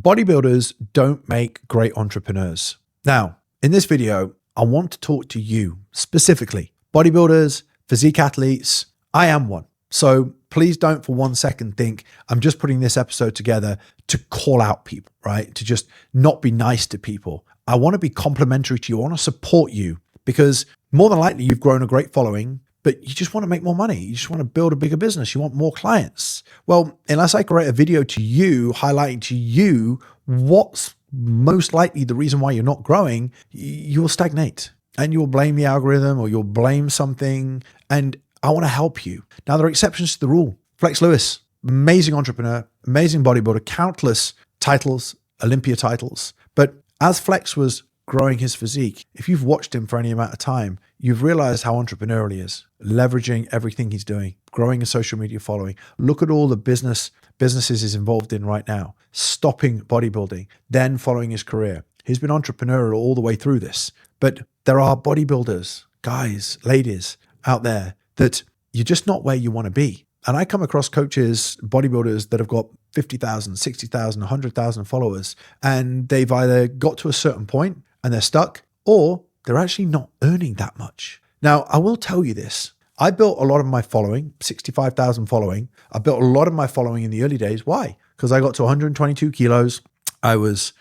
bodybuilders don't make great entrepreneurs. Now, in this video, I want to talk to you specifically, bodybuilders, physique athletes. I am one. So please don't for 1 second think I'm just putting this episode together to call out people, right? To just not be nice to people. I want to be complimentary to you. I want to support you because more than likely you've grown a great following, but you just want to make more money. You just want to build a bigger business. You want more clients. Well, unless I create a video to you, highlighting to you what's most likely the reason why you're not growing, you'll stagnate and you'll blame the algorithm or you'll blame something. And I want to help you. Now, there are exceptions to the rule. Flex Lewis, amazing entrepreneur, amazing bodybuilder, countless titles, Olympia titles. But as Flex was growing his physique, if you've watched him for any amount of time, you've realized how entrepreneurial he is, leveraging everything he's doing, growing a social media following. Look at all the businesses he's involved in right now, stopping bodybuilding, then following his career. He's been entrepreneurial all the way through this. But there are bodybuilders, guys, ladies out there that you're just not where you want to be. And I come across coaches, bodybuilders that have got 50,000, 60,000, 100,000 followers, and they've either got to a certain point and they're stuck, or they're actually not earning that much. Now, I will tell you this. I built a lot of my following, 65,000 following. I built a lot of my following in the early days. Why? Because I got to 122 kilos. I was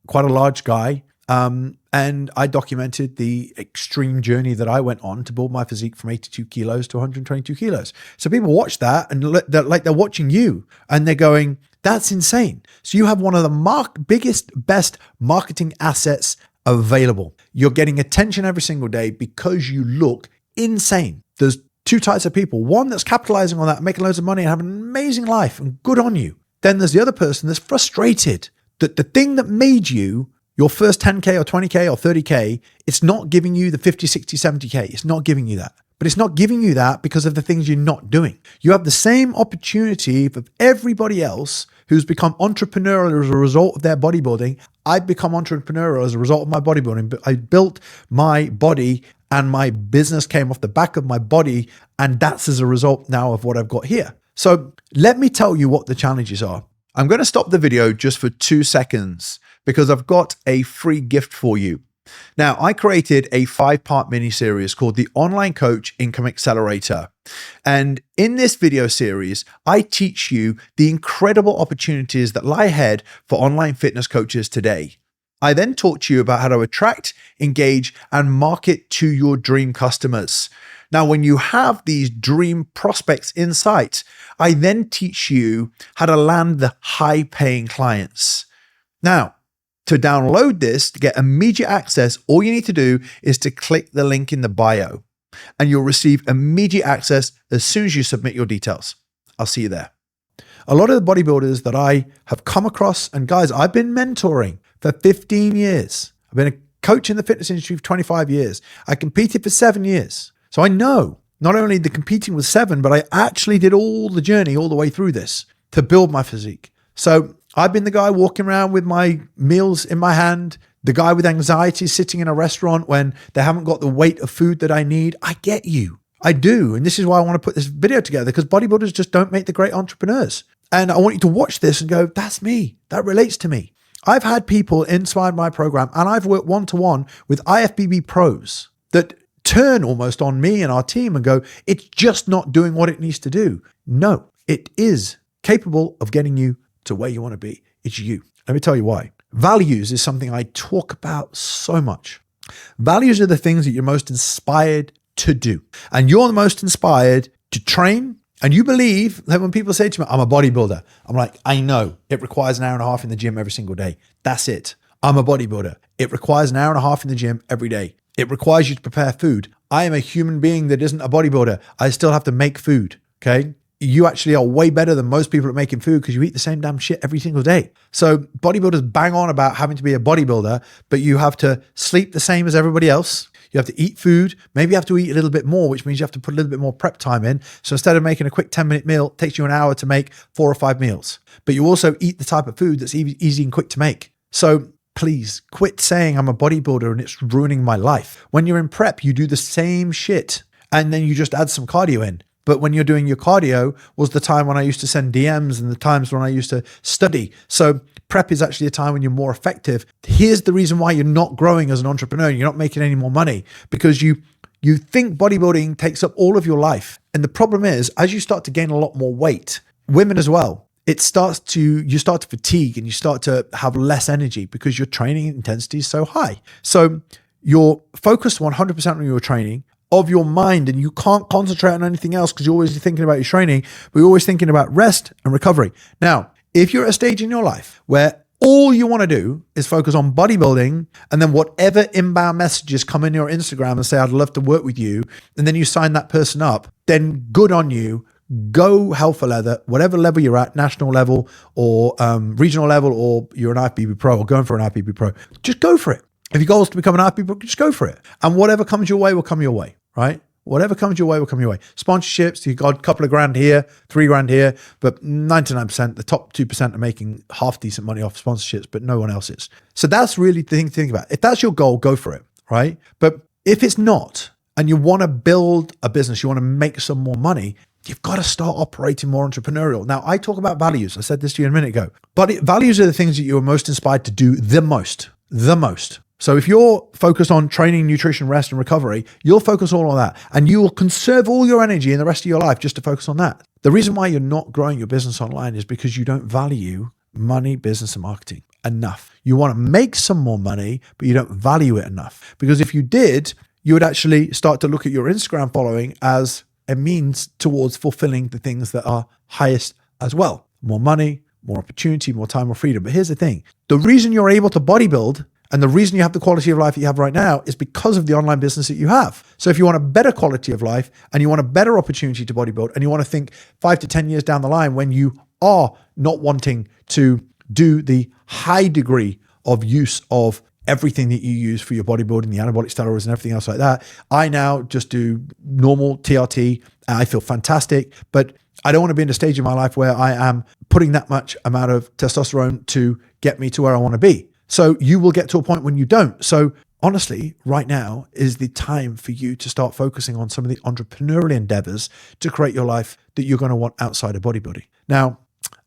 quite a large guy. And I documented the extreme journey that I went on to build my physique from 82 kilos to 122 kilos. So people watch that and they're watching you and they're going, that's insane. So you have one of the biggest, best marketing assets available. You're getting attention every single day because you look insane. There's two types of people. One that's capitalizing on that, making loads of money and having an amazing life, and good on you. Then there's the other person that's frustrated that the thing that made you your first 10K or 20K or 30K, it's not giving you the 50, 60, 70K. It's not giving you that. But it's not giving you that because of the things you're not doing. You have the same opportunity of everybody else who's become entrepreneurial as a result of their bodybuilding. I've become entrepreneurial as a result of my bodybuilding. But I built my body and my business came off the back of my body. And that's as a result now of what I've got here. So let me tell you what the challenges are. I'm going to stop the video just for 2 seconds because I've got a free gift for you. Now, I created a 5-part mini series called the Online Coach Income Accelerator. And in this video series, I teach you the incredible opportunities that lie ahead for online fitness coaches today. I then talk to you about how to attract, engage, and market to your dream customers. Now, when you have these dream prospects in sight, I then teach you how to land the high-paying clients. Now, to download this, to get immediate access, all you need to do is to click the link in the bio and you'll receive immediate access as soon as you submit your details. I'll see you there. A lot of the bodybuilders that I have come across, and guys, I've been mentoring for 15 years. I've been a coach in the fitness industry for 25 years. I competed for 7 years. So I know not only the competing was 7, but I actually did all the journey all the way through this to build my physique. So I've been the guy walking around with my meals in my hand, the guy with anxiety sitting in a restaurant when they haven't got the weight of food that I need. I get you. I do. And this is why I want to put this video together, because bodybuilders just don't make the great entrepreneurs. And I want you to watch this and go, that's me. That relates to me. I've had people inside my program and I've worked one-to-one with IFBB pros that turn almost on me and our team and go, it's just not doing what it needs to do. No, it is capable of getting you to where you want to be. It's you. Let me tell you why. Values is something I talk about so much. Values are the things that you're most inspired to do. And you're the most inspired to train. And you believe that when people say to me, I'm a bodybuilder, I'm like, I know it requires an hour and a half in the gym every single day. That's it. I'm a bodybuilder. It requires an hour and a half in the gym every day. It requires you to prepare food. I am a human being that isn't a bodybuilder. I still have to make food. Okay. You actually are way better than most people at making food because you eat the same damn shit every single day. So bodybuilders bang on about having to be a bodybuilder, but you have to sleep the same as everybody else. You have to eat food. Maybe you have to eat a little bit more, which means you have to put a little bit more prep time in. So instead of making a quick 10-minute meal, it takes you an hour to make 4 or 5 meals. But you also eat the type of food that's easy and quick to make. So please quit saying I'm a bodybuilder and it's ruining my life. When you're in prep, you do the same shit and then you just add some cardio in. But when you're doing your cardio was the time when I used to send DMs and the times when I used to study. So prep is actually a time when you're more effective. Here's the reason why you're not growing as an entrepreneur. You're not making any more money because you think bodybuilding takes up all of your life. And the problem is, as you start to gain a lot more weight, women as well, you start to fatigue and you start to have less energy because your training intensity is so high. So you're focused 100% on your training of your mind and you can't concentrate on anything else because you're always thinking about your training, but you're always thinking about rest and recovery. Now, if you're at a stage in your life where all you want to do is focus on bodybuilding and then whatever inbound messages come in your Instagram and say, I'd love to work with you, and then you sign that person up, then good on you. Go hell for leather, whatever level you're at, national level or regional level, or you're an IFBB pro or going for an IFBB pro, just go for it. If your goal is to become an IFBB pro, just go for it. And whatever comes your way will come your way, right? Whatever comes your way will come your way. Sponsorships, you got a couple of grand here, 3 grand here, but 99%, the top 2% are making half decent money off sponsorships, but no one else is. So that's really the thing to think about. If that's your goal, go for it, right? But if it's not, and you want to build a business, you want to make some more money, you've got to start operating more entrepreneurial. Now, I talk about values. I said this to you a minute ago. But values are the things that you are most inspired to do the most. So if you're focused on training, nutrition, rest, and recovery, you'll focus all on that. And you will conserve all your energy in the rest of your life just to focus on that. The reason why you're not growing your business online is because you don't value money, business, and marketing enough. You want to make some more money, but you don't value it enough. Because if you did, you would actually start to look at your Instagram following as a means towards fulfilling the things that are highest as well. More money, more opportunity, more time, more freedom. But here's the thing. The reason you're able to bodybuild and the reason you have the quality of life that you have right now is because of the online business that you have. So if you want a better quality of life and you want a better opportunity to bodybuild and you want to think 5 to 10 years down the line when you are not wanting to do the high degree of use of everything that you use for your bodybuilding, the anabolic steroids and everything else like that. I now just do normal TRT. I feel fantastic, but I don't want to be in a stage in my life where I am putting that much amount of testosterone to get me to where I want to be. So you will get to a point when you don't. So honestly, right now is the time for you to start focusing on some of the entrepreneurial endeavors to create your life that you're going to want outside of bodybuilding. Now,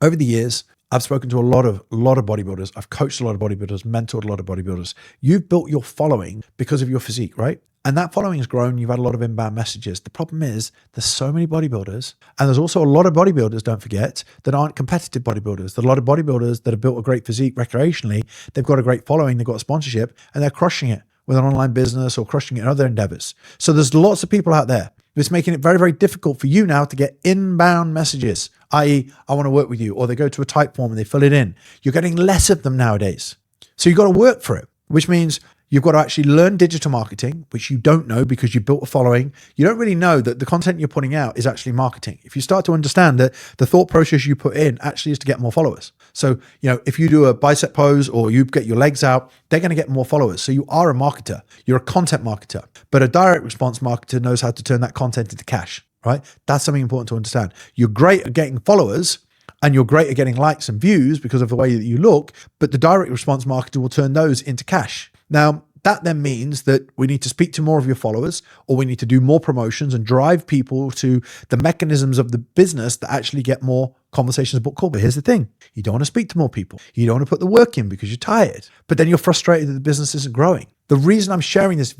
over the years, I've spoken to a lot of bodybuilders. I've coached a lot of bodybuilders, mentored a lot of bodybuilders. You've built your following because of your physique, right? And that following has grown. You've had a lot of inbound messages. The problem is there's so many bodybuilders, and there's also a lot of bodybuilders, don't forget, that aren't competitive bodybuilders. There's a lot of bodybuilders that have built a great physique recreationally. They've got a great following. They've got a sponsorship, and they're crushing it with an online business or crushing it in other endeavors. So there's lots of people out there. It's making it very, very difficult for you now to get inbound messages, i.e., I want to work with you, or they go to a type form and they fill it in. You're getting less of them nowadays. So you've got to work for it, which means you've got to actually learn digital marketing, which you don't know because you built a following. You don't really know that the content you're putting out is actually marketing. If you start to understand that the thought process you put in actually is to get more followers. So, if you do a bicep pose or you get your legs out, they're going to get more followers. So you are a marketer. You're a content marketer. But a direct response marketer knows how to turn that content into cash, right? That's something important to understand. You're great at getting followers and you're great at getting likes and views because of the way that you look, but the direct response marketer will turn those into cash. Now, that then means that we need to speak to more of your followers, or we need to do more promotions and drive people to the mechanisms of the business that actually get more conversations booked call. But here's the thing. You don't want to speak to more people. You don't want to put the work in because you're tired, but then you're frustrated that the business isn't growing. The reason I'm sharing this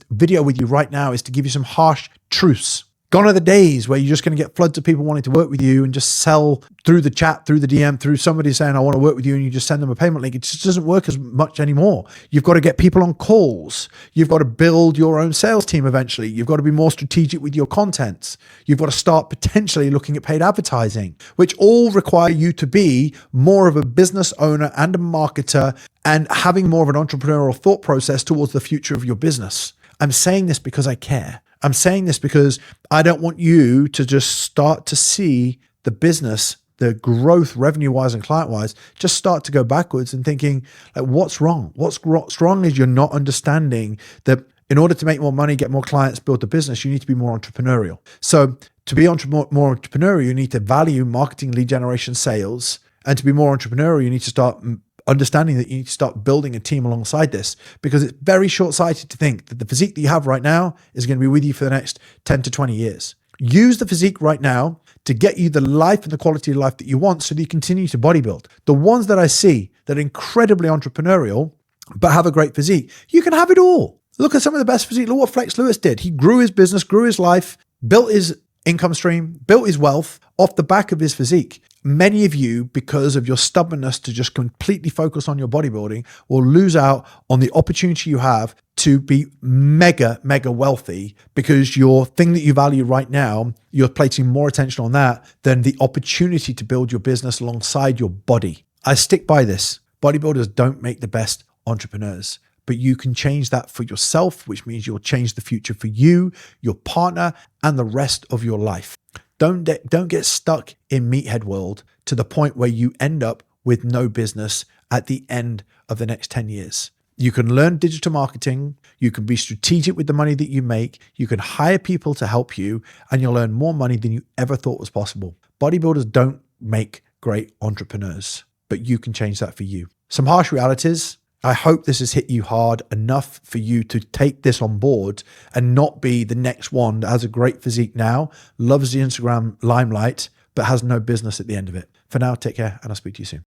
video with you right now is to give you some harsh truths. Gone are the days where you're just going to get floods of people wanting to work with you and just sell through the chat, through the DM, through somebody saying, I want to work with you, and you just send them a payment link. It just doesn't work as much anymore. You've got to get people on calls. You've got to build your own sales team eventually. You've got to be more strategic with your content. You've got to start potentially looking at paid advertising, which all require you to be more of a business owner and a marketer and having more of an entrepreneurial thought process towards the future of your business. I'm saying this because I care. I'm saying this because I don't want you to just start to see the business, the growth revenue-wise and client-wise, just start to go backwards and thinking, like, what's wrong? What's wrong is you're not understanding that in order to make more money, get more clients, build the business, you need to be more entrepreneurial. So to be more entrepreneurial, you need to value marketing, lead generation, sales. And to be more entrepreneurial, you need to start understanding that you need to start building a team alongside this, because it's very short-sighted to think that the physique that you have right now is going to be with you for the next 10 to 20 years. Use the physique right now to get you the life and the quality of life that you want so that you continue to bodybuild. The ones that I see that are incredibly entrepreneurial but have a great physique, you can have it all. Look at some of the best physique. Look what Flex Lewis did. He grew his business, grew his life, built his income stream, built his wealth off the back of his physique. Many of you, because of your stubbornness to just completely focus on your bodybuilding, will lose out on the opportunity you have to be mega wealthy because your thing that you value right now, you're placing more attention on that than the opportunity to build your business alongside your body. I stick by this. Bodybuilders don't make the best entrepreneurs, but you can change that for yourself, which means you'll change the future for you, your partner, and the rest of your life. Don't get stuck in meathead world to the point where you end up with no business at the end of the next 10 years. You can learn digital marketing. You can be strategic with the money that you make. You can hire people to help you, and you'll earn more money than you ever thought was possible. Bodybuilders don't make great entrepreneurs, but you can change that for you. Some harsh realities. I hope this has hit you hard enough for you to take this on board and not be the next one that has a great physique now, loves the Instagram limelight, but has no business at the end of it. For now, take care, and I'll speak to you soon.